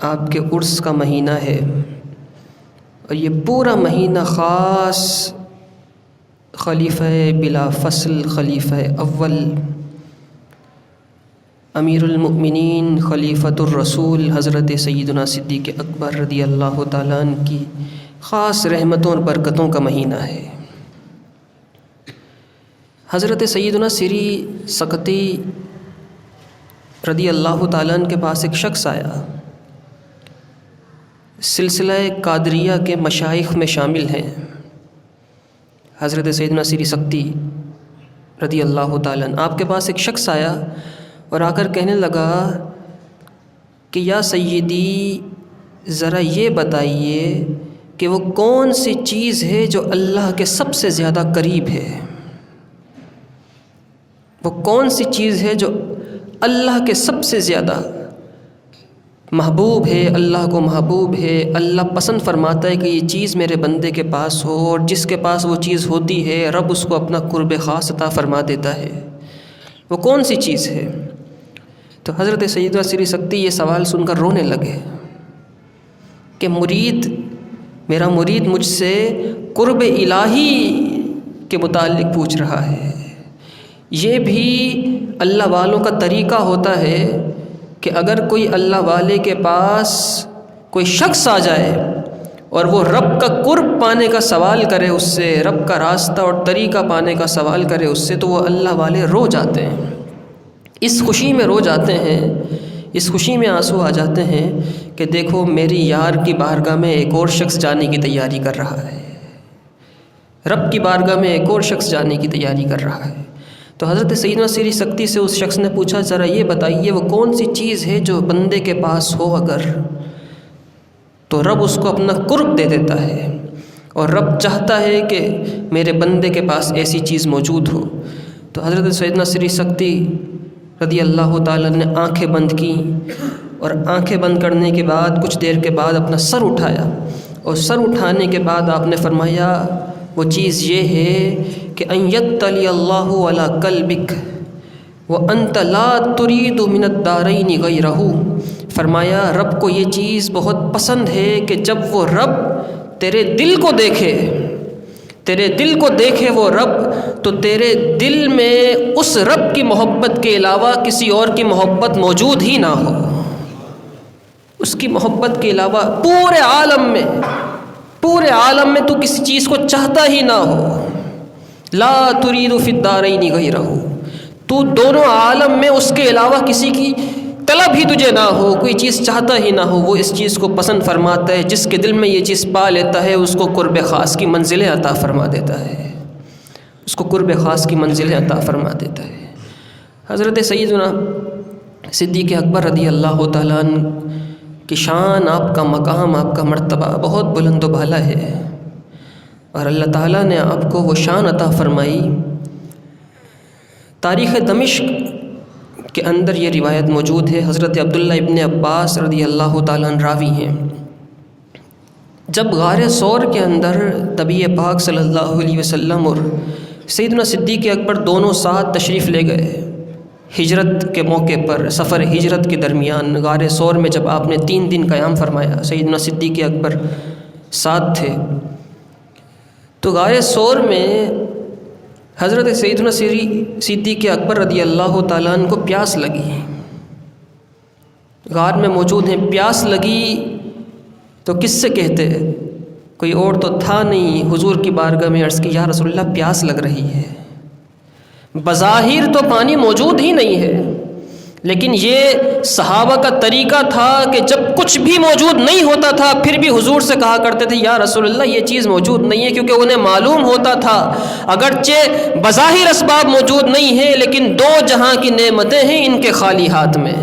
آپ کے عرس کا مہینہ ہے اور یہ پورا مہینہ خاص خلیفہ بلا فصل خلیفہ اول امیر المؤمنین خلیفۃ الرسول حضرت سیدنا صدیق اکبر رضی اللہ تعالیٰ عنہ کی خاص رحمتوں اور برکتوں کا مہینہ ہے۔ حضرت سیدنا سری سقطی رضی اللہ تعالیٰ عنہ کے پاس ایک شخص آیا، سلسلہ قادریہ کے مشائخ میں شامل ہیں۔ حضرت سیدنا سری سقطی رضی اللہ تعالیٰ عنہ آپ کے پاس ایک شخص آیا اور آ کر کہنے لگا کہ یا سیدی ذرا یہ بتائیے کہ وہ کون سی چیز ہے جو اللہ کے سب سے زیادہ قریب ہے، وہ کون سی چیز ہے جو اللہ کے سب سے زیادہ محبوب ہے، اللہ کو محبوب ہے، اللہ پسند فرماتا ہے کہ یہ چیز میرے بندے کے پاس ہو، اور جس کے پاس وہ چیز ہوتی ہے رب اس کو اپنا قرب خاص عطا فرما دیتا ہے، وہ کون سی چیز ہے؟ تو حضرت سیدنا سری سقطی یہ سوال سن کر رونے لگے کہ میرا مرید مجھ سے قرب الہی کے متعلق پوچھ رہا ہے۔ یہ بھی اللہ والوں کا طریقہ ہوتا ہے کہ اگر کوئی اللہ والے کے پاس کوئی شخص آ جائے اور وہ رب کا قرب پانے کا سوال کرے اس سے، رب کا راستہ اور طریقہ پانے کا سوال کرے اس سے، تو وہ اللہ والے رو جاتے ہیں، اس خوشی میں رو جاتے ہیں، اس خوشی میں آنسو آ جاتے ہیں کہ دیکھو میری یار کی بارگاہ میں ایک اور شخص جانے کی تیاری کر رہا ہے، رب کی بارگاہ میں ایک اور شخص جانے کی تیاری کر رہا ہے۔ تو حضرت سیدنا سری سقطی سے اس شخص نے پوچھا ذرا یہ بتائیے وہ کون سی چیز ہے جو بندے کے پاس ہو اگر تو رب اس کو اپنا قرب دے دیتا ہے، اور رب چاہتا ہے کہ میرے بندے کے پاس ایسی چیز موجود ہو۔ تو حضرت سیدنا سری سقطی رضی اللہ تعالیٰ نے آنکھیں بند کیں، اور آنکھیں بند کرنے کے بعد کچھ دیر کے بعد اپنا سر اٹھایا، اور سر اٹھانے کے بعد آپ نے فرمایا وہ چیز یہ ہے کہ ان یطلی اللہ علی قلبک وانت لا ترید من الدارین غیرہ، فرمایا رب کو یہ چیز بہت پسند ہے کہ جب وہ رب تیرے دل کو دیکھے، تیرے دل کو دیکھے وہ رب، تو تیرے دل میں اس رب کی محبت کے علاوہ کسی اور کی محبت موجود ہی نہ ہو، اس کی محبت کے علاوہ پورے عالم میں تو کسی چیز کو چاہتا ہی نہ ہو، لا ترید فی الدارین غیرہ، تو دونوں عالم میں اس کے علاوہ کسی کی طلب ہی تجھے نہ ہو، کوئی چیز چاہتا ہی نہ ہو، وہ اس چیز کو پسند فرماتا ہے، جس کے دل میں یہ چیز پا لیتا ہے اس کو قرب خاص کی منزلیں عطا فرما دیتا ہے، اس کو قرب خاص کی منزلیں عطا فرما دیتا ہے۔ حضرت سیدنا صدیق اکبر رضی اللہ تعالیٰ عنہ کی شان، آپ کا مقام، آپ کا مرتبہ بہت بلند و بالا ہے، اور اللہ تعالیٰ نے آپ کو وہ شان عطا فرمائی۔ تاریخ دمشق کے اندر یہ روایت موجود ہے، حضرت عبداللہ ابن عباس رضی اللہ تعالیٰ عنہ راوی ہیں، جب غار ثور کے اندر نبی پاک صلی اللہ علیہ وسلم اور سیدنا صدیق اکبر دونوں ساتھ تشریف لے گئے، ہجرت کے موقع پر سفر ہجرت کے درمیان غار ثور میں جب آپ نے 3 دن قیام فرمایا، سیدنا صدیق اکبر ساتھ تھے، تو غار ثور میں حضرت سیدنا صدیق اکبر رضی اللہ تعالیٰ عنہ کو پیاس لگی، غار میں موجود ہیں، پیاس لگی تو کس سے کہتے، کوئی اور تو تھا نہیں، حضور کی بارگاہ میں عرض کی یا رسول اللہ پیاس لگ رہی ہے، بظاہر تو پانی موجود ہی نہیں ہے، لیکن یہ صحابہ کا طریقہ تھا کہ جب کچھ بھی موجود نہیں ہوتا تھا پھر بھی حضور سے کہا کرتے تھے یا رسول اللہ یہ چیز موجود نہیں ہے، کیونکہ انہیں معلوم ہوتا تھا اگرچہ بظاہر اسباب موجود نہیں ہیں لیکن 2 جہاں کی نعمتیں ہیں ان کے خالی ہاتھ میں،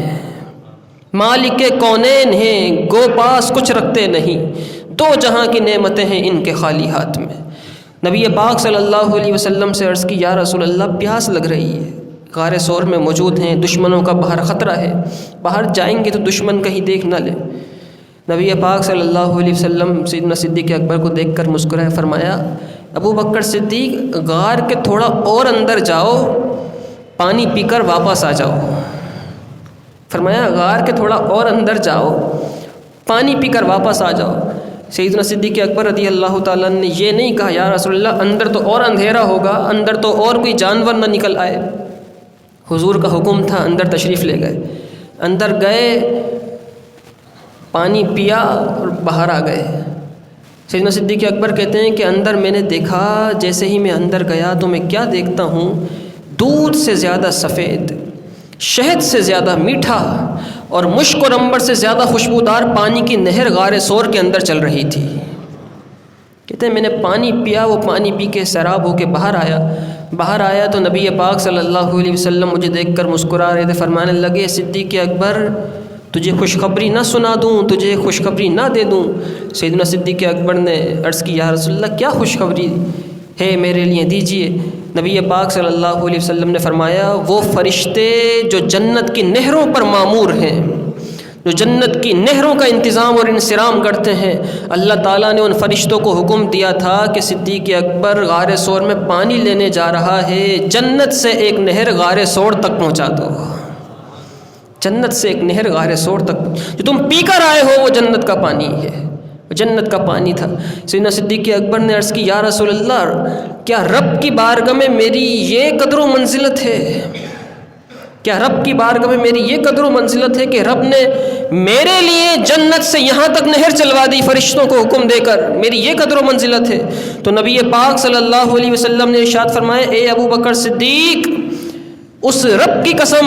مالک کونین ہیں گو پاس کچھ رکھتے نہیں، 2 جہاں کی نعمتیں ہیں ان کے خالی ہاتھ میں۔ نبی پاک صلی اللہ علیہ وسلم سے عرض کی یا رسول اللہ پیاس لگ رہی ہے، غار ثور میں موجود ہیں، دشمنوں کا باہر خطرہ ہے، باہر جائیں گے تو دشمن کہیں دیکھ نہ لے۔ نبی پاک صلی اللہ علیہ وسلم سیدنا صدیق اکبر کو دیکھ کر مسکرائے، فرمایا ابو بکر صدیق غار کے تھوڑا اور اندر جاؤ، پانی پی کر واپس آ جاؤ۔ فرمایا غار کے تھوڑا اور اندر جاؤ، پانی پی کر واپس آ جاؤ۔ سیدنا صدیق اکبر رضی اللہ تعالیٰ نے یہ نہیں کہا یا رسول اللہ اندر تو اور اندھیرا ہوگا، اندر تو اور کوئی جانور نہ نکل آئے۔ حضور کا حکم تھا، اندر تشریف لے گئے، اندر گئے، پانی پیا اور باہر آ گئے۔ سیدنا صدیق اکبر کہتے ہیں کہ اندر میں نے دیکھا، جیسے ہی میں اندر گیا تو میں کیا دیکھتا ہوں، دودھ سے زیادہ سفید، شہد سے زیادہ میٹھا اور مشک اور عنبر سے زیادہ خوشبودار پانی کی نہر غار ثور کے اندر چل رہی تھی۔ کہتے ہیں میں نے پانی پیا، وہ پانی پی کے سیراب ہو کے باہر آیا تو نبی پاک صلی اللہ علیہ وسلم مجھے دیکھ کر مسکرا رہے تھے، فرمانے لگے صدیق اکبر تجھے خوشخبری نہ سنا دوں، تجھے خوشخبری نہ دے دوں؟ سیدنا صدیق اکبر نے عرض کی یا رسول اللہ کیا خوشخبری ہے میرے لیے دیجیے۔ نبی پاک صلی اللہ علیہ وسلم نے فرمایا وہ فرشتے جو جنت کی نہروں پر مامور ہیں، جو جنت کی نہروں کا انتظام اور انصرام کرتے ہیں، اللہ تعالیٰ نے ان فرشتوں کو حکم دیا تھا کہ صدیق اکبر غار ثور میں پانی لینے جا رہا ہے، جنت سے ایک نہر غار ثور تک پہنچا دو۔ جنت سے ایک نہر غار ثور تک جو تم پی کر آئے ہو وہ جنت کا پانی ہے، جنت کا پانی تھا۔ سیدنا صدیق اکبر نے عرض کی یا رسول اللہ کیا رب کی بارگاہ میں میری یہ قدر و منزلت ہے؟ کیا رب کی بارگاہ میں میری یہ قدر و منزلت ہے کہ رب نے میرے لیے جنت سے یہاں تک نہر چلوا دی فرشتوں کو حکم دے کر؟ میری یہ قدر و منزلت ہے؟ تو نبی پاک صلی اللہ علیہ وسلم نے ارشاد فرمایا اے ابو بکر صدیق، اس رب کی قسم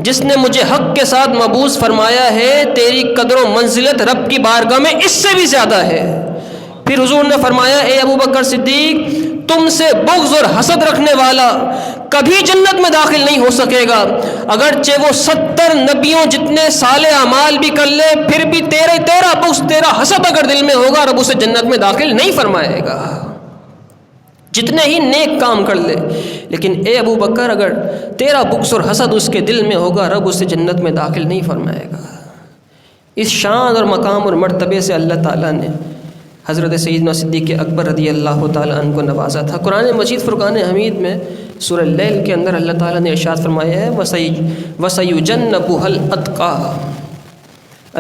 جس نے مجھے حق کے ساتھ مبعوث فرمایا ہے، تیری قدر و منزلت رب کی بارگاہ میں اس سے بھی زیادہ ہے۔ پھر حضور نے فرمایا اے ابو بکر صدیق، تم سے بغض اور حسد رکھنے والا کبھی جنت میں داخل نہیں ہو سکے گا، اگرچہ وہ 70 نبیوں جتنے صالح اعمال بھی کر لے، پھر بھی تیرا بغض، تیرا حسد اگر دل میں ہوگا رب اسے جنت میں داخل نہیں فرمائے گا، جتنے ہی نیک کام کر لے۔ لیکن اے ابو بکر اگر تیرا بغض اور حسد اس کے دل میں ہوگا رب اسے جنت میں داخل نہیں فرمائے گا۔ اس شان اور مقام اور مرتبے سے اللہ تعالیٰ نے حضرت سیدنا صدیق اکبر رضی اللہ تعالیٰ عنہ کو نوازا تھا۔ قرآن مجید فرقان حمید میں سورہ اللیل کے اندر اللہ تعالیٰ نے ارشاد فرمایا ہے وَسَيُجَنَّبُهَا الْأَتْقَى،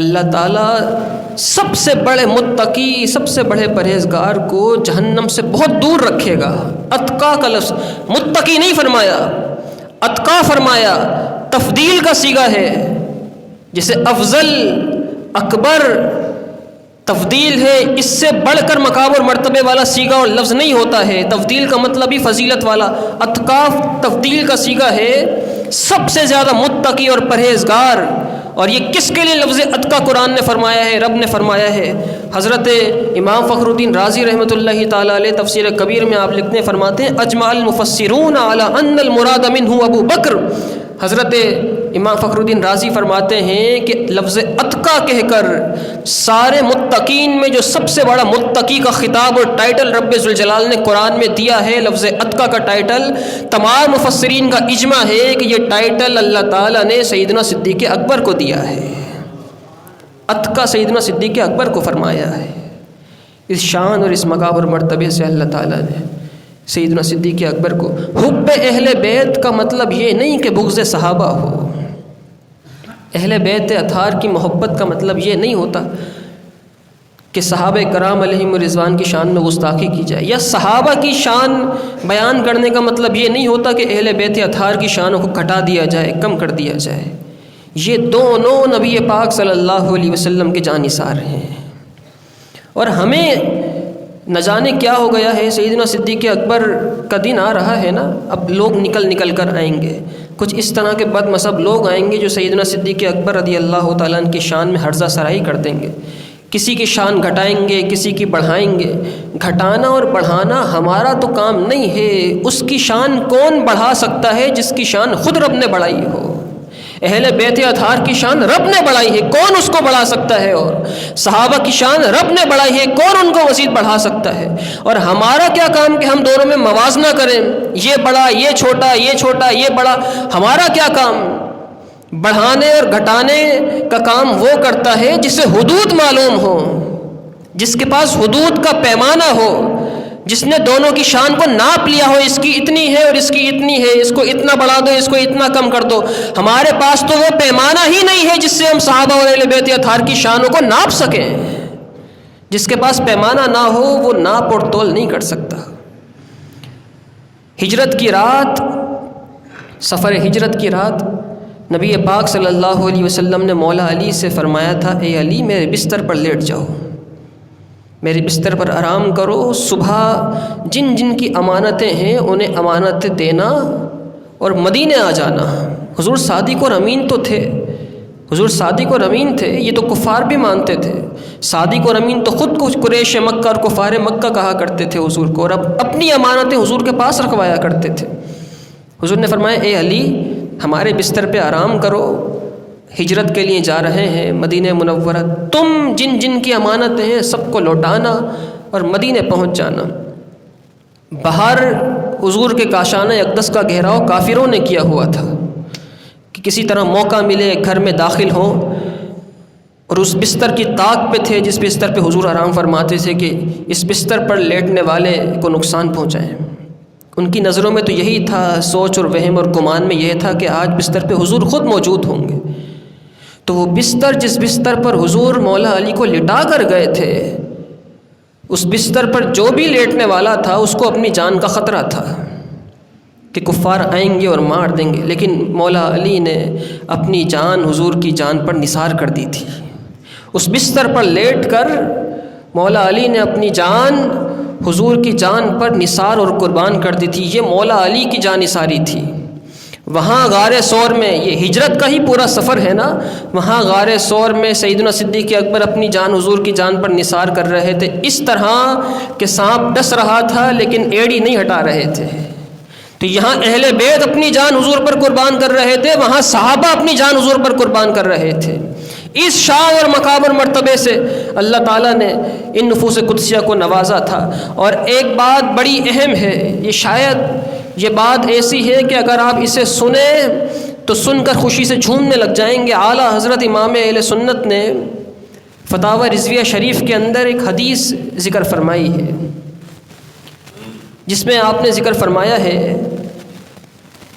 اللہ تعالیٰ سب سے بڑے متقی، سب سے بڑے پرہیزگار کو جہنم سے بہت دور رکھے گا۔ اتقا کا لفظ متقی نہیں فرمایا، اتقا فرمایا، تفضیل کا صیغہ ہے، جیسے افضل، اکبر تفضیل ہے، اس سے بڑھ کر مقام اور مرتبے والا صیغہ اور لفظ نہیں ہوتا ہے، تفضیل کا مطلب ہی فضیلت والا، اتقا تفضیل کا صیغہ ہے، سب سے زیادہ متقی اور پرہیزگار۔ اور یہ کس کے لیے لفظ اتقا قرآن نے فرمایا ہے، رب نے فرمایا ہے؟ حضرت امام فخر الدین رازی رحمۃ اللہ تعالیٰ علیہ تفسیر کبیر میں آپ لکھتے فرماتے ہیں اجمع المفسرون علی ان المراد منہ ابو بکر۔ حضرت امام فخر الدین رازی فرماتے ہیں کہ لفظ اتقا کہہ کر سارے متقین میں جو سب سے بڑا متقی کا خطاب اور ٹائٹل رب ذوالجلال نے قرآن میں دیا ہے، لفظ اتقا کا ٹائٹل، تمام مفسرین کا اجماع ہے کہ یہ ٹائٹل اللہ تعالیٰ نے سیدنا صدیق اکبر کو دیا ہے۔ اتقا سیدنا صدیق اکبر کو فرمایا ہے۔ اس شان اور اس مقام اور مرتبے سے اللہ تعالیٰ نے سیدنا صدیق اکبر کو، حب اہل بیت کا مطلب یہ نہیں کہ بغض صحابہ ہو، اہل بیت اطہار کی محبت کا مطلب یہ نہیں ہوتا کہ صحابہ کرام علیہم الرضوان کی شان میں گستاخی کی جائے، یا صحابہ کی شان بیان کرنے کا مطلب یہ نہیں ہوتا کہ اہل بیت اطہار کی شانوں کو گھٹا دیا جائے، کم کر دیا جائے۔ یہ دونوں نبی پاک صلی اللہ علیہ وسلم کے جانثار ہیں، اور ہمیں نہ جانے کیا ہو گیا ہے۔ سیدنا صدیق اکبر کا دن آ رہا ہے نا، اب لوگ نکل کر آئیں گے، کچھ اس طرح کے بد مذہب لوگ آئیں گے جو سیدنا صدیق اکبر رضی اللہ تعالیٰ عنہ کی شان میں ہرزہ سرائی کر دیں گے، کسی کی شان گھٹائیں گے، کسی کی بڑھائیں گے۔ گھٹانا اور بڑھانا ہمارا تو کام نہیں ہے، اس کی شان کون بڑھا سکتا ہے جس کی شان خود رب نے بڑھائی ہو؟ اہل بیت اطہار کی شان رب نے بڑھائی ہے، کون اس کو بڑھا سکتا ہے؟ اور صحابہ کی شان رب نے بڑھائی ہے، کون ان کو مزید بڑھا سکتا ہے؟ اور ہمارا کیا کام کہ ہم دونوں میں موازنہ کریں، یہ بڑا، یہ چھوٹا، یہ چھوٹا، یہ بڑا؟ ہمارا کیا کام؟ بڑھانے اور گھٹانے کا کام وہ کرتا ہے جسے حدود معلوم ہو، جس کے پاس حدود کا پیمانہ ہو، جس نے دونوں کی شان کو ناپ لیا ہو، اس کی اتنی ہے اور اس کی اتنی ہے، اس کو اتنا بڑھا دو، اس کو اتنا کم کر دو. ہمارے پاس تو وہ پیمانہ ہی نہیں ہے جس سے ہم صحابہ اور اہل بیت اطہار کی شانوں کو ناپ سکیں. جس کے پاس پیمانہ نہ ہو وہ ناپ اور تول نہیں کر سکتا. ہجرت کی رات، سفر ہجرت کی رات، نبی پاک صلی اللہ علیہ وسلم نے مولا علی سے فرمایا تھا، اے علی میرے بستر پر لیٹ جاؤ، میرے بستر پر آرام کرو، صبح جن جن کی امانتیں ہیں انہیں امانت دینا اور مدینے آ جانا. حضور صادق اور امین تو تھے، حضور صادق اور امین تھے، یہ تو کفار بھی مانتے تھے. صادق اور امین تو خود کو قریش مکہ اور کفار مکہ کہا کرتے تھے حضور کو، اور اب اپنی امانتیں حضور کے پاس رکھوایا کرتے تھے. حضور نے فرمایا، اے علی ہمارے بستر پہ آرام کرو، ہجرت کے لیے جا رہے ہیں مدینہ منورہ، تم جن جن کی امانتیں ہیں سب کو لوٹانا اور مدینے پہنچ جانا. باہر حضور کے کاشانہ اقدس کا گھیراؤ کافروں نے کیا ہوا تھا کہ کسی طرح موقع ملے گھر میں داخل ہوں، اور اس بستر کی طاق پہ تھے جس بستر پہ حضور آرام فرماتے تھے کہ اس بستر پر لیٹنے والے کو نقصان پہنچائیں. ان کی نظروں میں تو یہی تھا، سوچ اور وہم اور گمان میں یہ تھا کہ آج بستر پہ حضور خود موجود ہوں گے. تو وہ بستر جس بستر پر حضور مولا علی کو لٹا کر گئے تھے، اس بستر پر جو بھی لیٹنے والا تھا اس کو اپنی جان کا خطرہ تھا کہ کفار آئیں گے اور مار دیں گے، لیکن مولا علی نے اپنی جان حضور کی جان پر نثار کر دی تھی. اس بستر پر لیٹ کر مولا علی نے اپنی جان حضور کی جان پر نثار اور قربان کر دی تھی. یہ مولا علی کی جان نثاری تھی. وہاں غار ثور میں، یہ ہجرت کا ہی پورا سفر ہے نا، وہاں غار ثور میں سیدنا صدیق اکبر اپنی جان حضور کی جان پر نثار کر رہے تھے، اس طرح کہ سانپ ڈس رہا تھا لیکن ایڑی نہیں ہٹا رہے تھے. تو یہاں اہل بیت اپنی جان حضور پر قربان کر رہے تھے، وہاں صحابہ اپنی جان حضور پر قربان کر رہے تھے. اس شان اور مقام اور مرتبے سے اللہ تعالیٰ نے ان نفوس قدسیہ کو نوازا تھا. اور ایک بات بڑی اہم ہے، یہ شاید یہ بات ایسی ہے کہ اگر آپ اسے سنیں تو سن کر خوشی سے جھومنے لگ جائیں گے. اعلیٰ حضرت امام اہل سنت نے فتاوی رضویہ شریف کے اندر ایک حدیث ذکر فرمائی ہے، جس میں آپ نے ذکر فرمایا ہے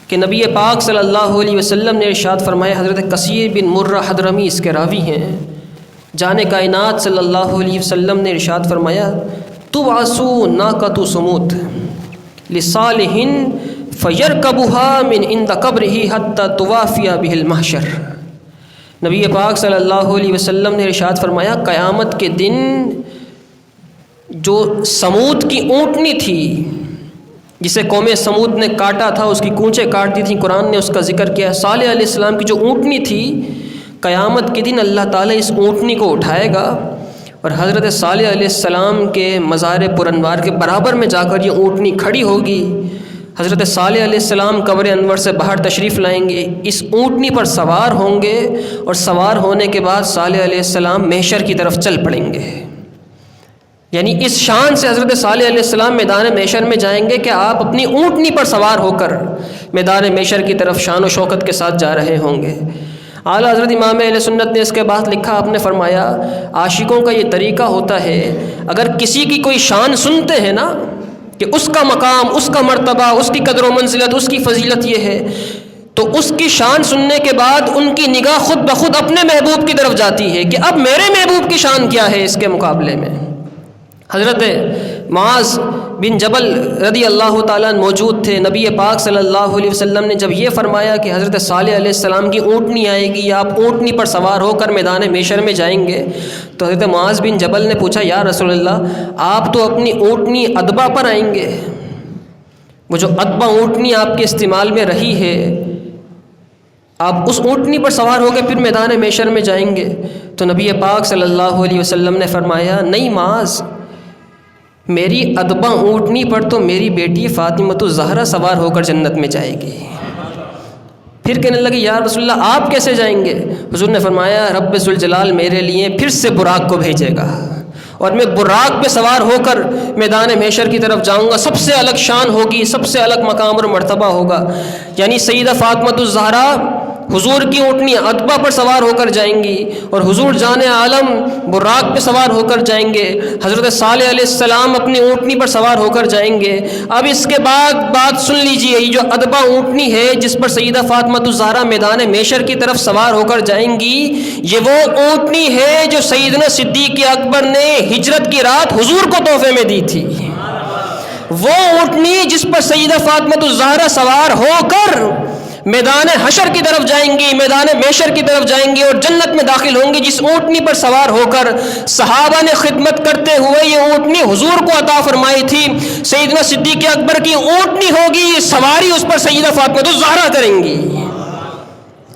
کہ نبی پاک صلی اللہ علیہ وسلم نے ارشاد فرمایا، حضرت کثیر بن مرہ حضرمی اس کے راوی ہیں، جان کائنات صلی اللہ علیہ وسلم نے ارشاد فرمایا، تبعثو ناقۃ سموت لصالح فیرکبها من عند قبرہ حتی توافی بہ المحشر. نبی پاک صلی اللہ علیہ وسلم نے ارشاد فرمایا، قیامت کے دن جو سمود کی اونٹنی تھی جسے قوم سمود نے کاٹا تھا، اس کی کونچیں کاٹ دی تھیں، قرآن نے اس کا ذکر کیا. صالح علیہ السلام کی جو اونٹنی تھی، قیامت کے دن اللہ تعالیٰ اس اونٹنی کو اٹھائے گا اور حضرت صالح علیہ السلام کے مزار پرانوار کے برابر میں جا کر یہ اونٹنی کھڑی ہوگی. حضرت صالح علیہ السلام قبر انور سے باہر تشریف لائیں گے، اس اونٹنی پر سوار ہوں گے، اور سوار ہونے کے بعد صالح علیہ السلام محشر کی طرف چل پڑیں گے. یعنی اس شان سے حضرت صالح علیہ السلام میدان محشر میں جائیں گے کہ آپ اپنی اونٹنی پر سوار ہو کر میدان محشر کی طرف شان و شوکت کے ساتھ جا رہے ہوں گے. اعلیٰ حضرت امام اہل سنت نے اس کے بعد لکھا، آپ نے فرمایا، عاشقوں کا یہ طریقہ ہوتا ہے، اگر کسی کی کوئی شان سنتے ہیں نا کہ اس کا مقام، اس کا مرتبہ، اس کی قدر و منزلت، اس کی فضیلت یہ ہے، تو اس کی شان سننے کے بعد ان کی نگاہ خود بخود اپنے محبوب کی طرف جاتی ہے کہ اب میرے محبوب کی شان کیا ہے اس کے مقابلے میں. حضرت معاذ بن جبل رضی اللہ تعالیٰ موجود تھے. نبی پاک صلی اللہ علیہ وسلم نے جب یہ فرمایا کہ حضرت صالح علیہ السلام کی اونٹنی آئے گی، آپ اونٹنی پر سوار ہو کر میدان محشر میں جائیں گے، تو حضرت معاذ بن جبل نے پوچھا، یا رسول اللہ، آپ تو اپنی اونٹنی ادبا پر آئیں گے، وہ جو ادبا اونٹنی آپ کے استعمال میں رہی ہے، آپ اس اونٹنی پر سوار ہو کے پھر میدان محشر میں جائیں گے؟ تو نبی پاک صلی اللہ علیہ وسلم نے فرمایا، نہیں معاذ، میری ادبا اونٹنی پر تو میری بیٹی فاطمۃ الزہرا سوار ہو کر جنت میں جائے گی. پھر کہنے لگے، یا رسول اللہ، آپ کیسے جائیں گے؟ حضور نے فرمایا، رب ذوالجلال میرے لیے پھر سے براق کو بھیجے گا اور میں براق پہ سوار ہو کر میدان محشر کی طرف جاؤں گا. سب سے الگ شان ہوگی، سب سے الگ مقام اور مرتبہ ہوگا. یعنی سیدہ فاطمۃ الزہرا حضور کی اونٹنی عتبہ پر سوار ہو کر جائیں گی اور حضور جان عالم براق پہ سوار ہو کر جائیں گے، حضرت صالح علیہ السلام اپنی اونٹنی پر سوار ہو کر جائیں گے۔ اب اس کے بعد بات سن لیجئے، یہ جو عتبہ اونٹنی ہے جس پر سیدہ فاطمہ الزہرا میدان محشر کی طرف سوار ہو کر جائیں گی، یہ وہ اونٹنی ہے جو سیدنا صدیق اکبر نے ہجرت کی رات حضور کو تحفے میں دی تھی۔ وہ اونٹنی جس پر سیدہ فاطمہ الزہرا سوار ہو کر میدان حشر کی طرف جائیں گی، میدان محشر کی طرف جائیں گی اور جنت میں داخل ہوں گی، جس اونٹنی پر سوار ہو کر صحابہ نے خدمت کرتے ہوئے یہ اونٹنی حضور کو عطا فرمائی تھی۔ سیدنا صدیق اکبر کی اونٹنی ہوگی، سواری اس پر سیدہ فاطمہ الزہرا کریں گی،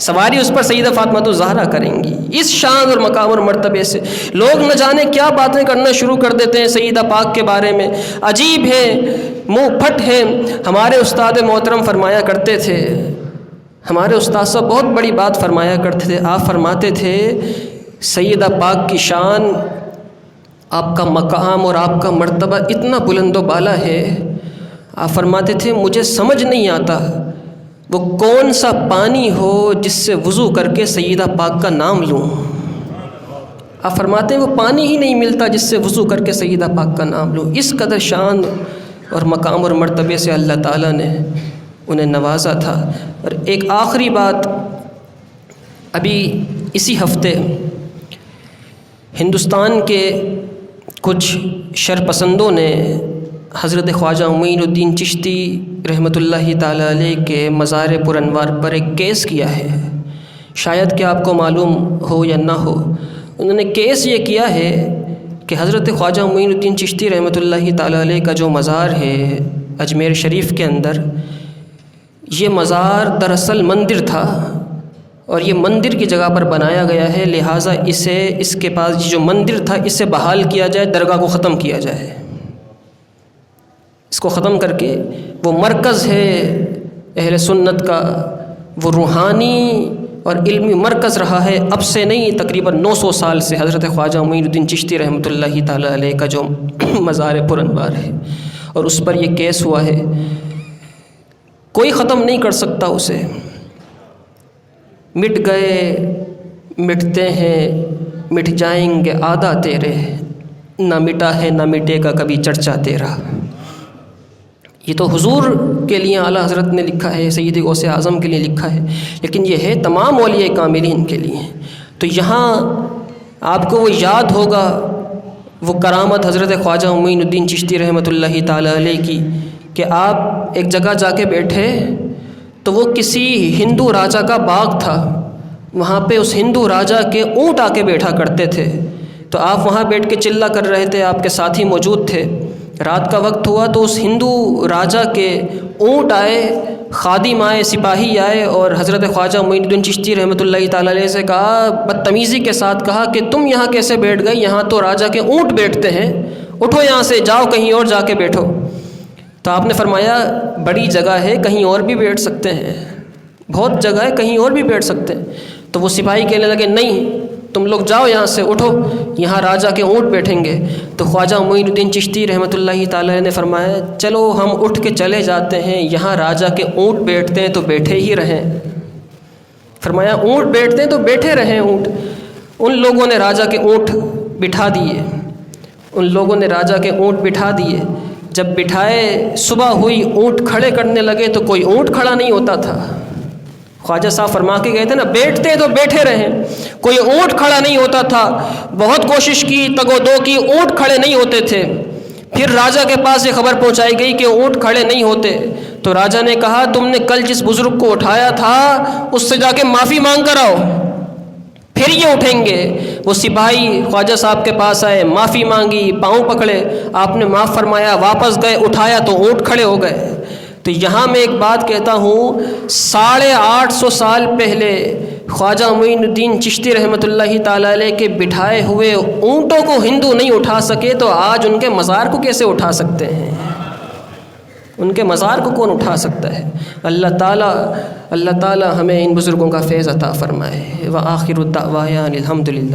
سواری اس پر سیدہ فاطمہ الزہرا کریں گی۔ اس شان اور مقام اور مرتبے سے لوگ نہ جانے کیا باتیں کرنا شروع کر دیتے ہیں سیدہ پاک کے بارے میں، عجیب ہے، منہ پھٹ ہے۔ ہمارے استاد محترم فرمایا کرتے تھے، ہمارے استاد صاحب بہت بڑی بات فرمایا کرتے تھے، آپ فرماتے تھے سیدہ پاک کی شان، آپ کا مقام اور آپ کا مرتبہ اتنا بلند و بالا ہے، آپ فرماتے تھے مجھے سمجھ نہیں آتا وہ کون سا پانی ہو جس سے وضو کر کے سیدہ پاک کا نام لوں۔ آپ فرماتے ہیں وہ پانی ہی نہیں ملتا جس سے وضو کر کے سیدہ پاک کا نام لوں۔ اس قدر شان اور مقام اور مرتبے سے اللہ تعالیٰ نے انہیں نوازا تھا۔ اور ایک آخری بات، ابھی اسی ہفتے ہندوستان کے کچھ شرپسندوں نے حضرت خواجہ معین الدین چشتی رحمۃ اللہ تعالیٰ علیہ کے مزار پر انوار پر ایک کیس کیا ہے، شاید کہ آپ کو معلوم ہو یا نہ ہو۔ انہوں نے کیس یہ کیا ہے کہ حضرت خواجہ معین الدین چشتی رحمۃ اللہ تعالیٰ علیہ کا جو مزار ہے اجمیر شریف کے اندر، یہ مزار دراصل مندر تھا اور یہ مندر کی جگہ پر بنایا گیا ہے، لہٰذا اس کے پاس جو مندر تھا اسے بحال کیا جائے، درگاہ کو ختم کیا جائے، اس کو ختم کر کے وہ مرکز ہے اہل سنت کا، وہ روحانی اور علمی مرکز رہا ہے، اب سے نہیں تقریباً 900 سال سے حضرت خواجہ معین الدین چشتی رحمۃ اللہ تعالیٰ علیہ کا جو مزار پر انوار ہے، اور اس پر یہ کیس ہوا ہے، کوئی ختم نہیں کر سکتا اسے، مٹ گئے مٹتے ہیں مٹ جائیں گے آدھا تیرے، نہ مٹا ہے نہ مٹے گا کبھی چرچا تیرا۔ یہ تو حضور کے لیے اعلیٰ حضرت نے لکھا ہے، سید غوث اعظم کے لیے لکھا ہے، لیکن یہ ہے تمام اولیاء کاملین کے لیے۔ تو یہاں آپ کو وہ یاد ہوگا وہ کرامت حضرت خواجہ معین الدین چشتی رحمۃ اللہ تعالیٰ علیہ کی، کہ آپ ایک جگہ جا کے بیٹھے تو وہ کسی ہندو راجا کا باغ تھا، وہاں پہ اس ہندو راجا کے اونٹ آ کے بیٹھا کرتے تھے، تو آپ وہاں بیٹھ کے چلہ کر رہے تھے، آپ کے ساتھی موجود تھے، رات کا وقت ہوا تو اس ہندو راجا کے اونٹ آئے، خادم آئے، سپاہی آئے، اور حضرت خواجہ معین الدین چشتی رحمۃ اللہ تعالیٰ علیہ سے کہا، بدتمیزی کے ساتھ کہا کہ تم یہاں کیسے بیٹھ گئے، یہاں تو راجا کے اونٹ بیٹھتے ہیں، اٹھو یہاں سے، جاؤ کہیں اور جا کے بیٹھو۔ تو آپ نے فرمایا بڑی جگہ ہے، کہیں اور بھی بیٹھ سکتے ہیں، بہت جگہ ہے، کہیں اور بھی بیٹھ سکتے ہیں۔ تو وہ سپاہی کہنے لگے نہیں تم لوگ جاؤ یہاں سے، اٹھو، یہاں راجا کے اونٹ بیٹھیں گے۔ تو خواجہ معین الدین چشتی رحمۃ اللہ تعالیٰ نے فرمایا چلو ہم اٹھ کے چلے جاتے ہیں، یہاں راجا کے اونٹ بیٹھتے ہیں تو بیٹھے ہی رہیں۔ فرمایا اونٹ بیٹھتے ہیں تو بیٹھے رہیں اونٹ۔ ان لوگوں نے راجا کے اونٹ بٹھا دیے، ان لوگوں نے راجا کے اونٹ بٹھا دیے۔ جب بٹھائے صبح ہوئی، اونٹ کھڑے کرنے لگے تو کوئی اونٹ کھڑا نہیں ہوتا تھا۔ خواجہ صاحب فرما کے گئے تھے نا بیٹھتے تو بیٹھے رہیں، کوئی اونٹ کھڑا نہیں ہوتا تھا، بہت کوشش کی، تگ و دو کی، اونٹ کھڑے نہیں ہوتے تھے۔ پھر راجا کے پاس یہ خبر پہنچائی گئی کہ اونٹ کھڑے نہیں ہوتے، تو راجا نے کہا تم نے کل جس بزرگ کو اٹھایا تھا اس سے جا کے معافی مانگ کر آؤ، پھر یہ اٹھیں گے۔ وہ سپاہی خواجہ صاحب کے پاس آئے، معافی مانگی، پاؤں پکڑے، آپ نے معاف فرمایا، واپس گئے، اٹھایا تو اونٹ کھڑے ہو گئے۔ تو یہاں میں ایک بات کہتا ہوں، 850 سال پہلے خواجہ معین الدین چشتی رحمۃ اللہ تعالیٰ علیہ کے بٹھائے ہوئے اونٹوں کو ہندو نہیں اٹھا سکے تو آج ان کے مزار کو کیسے اٹھا سکتے ہیں؟ ان کے مزار کو کون اٹھا سکتا ہے؟ اللہ تعالیٰ ہمیں ان بزرگوں کا فیض عطا فرمائے۔ وآخر الدعوانا الحمدللہ۔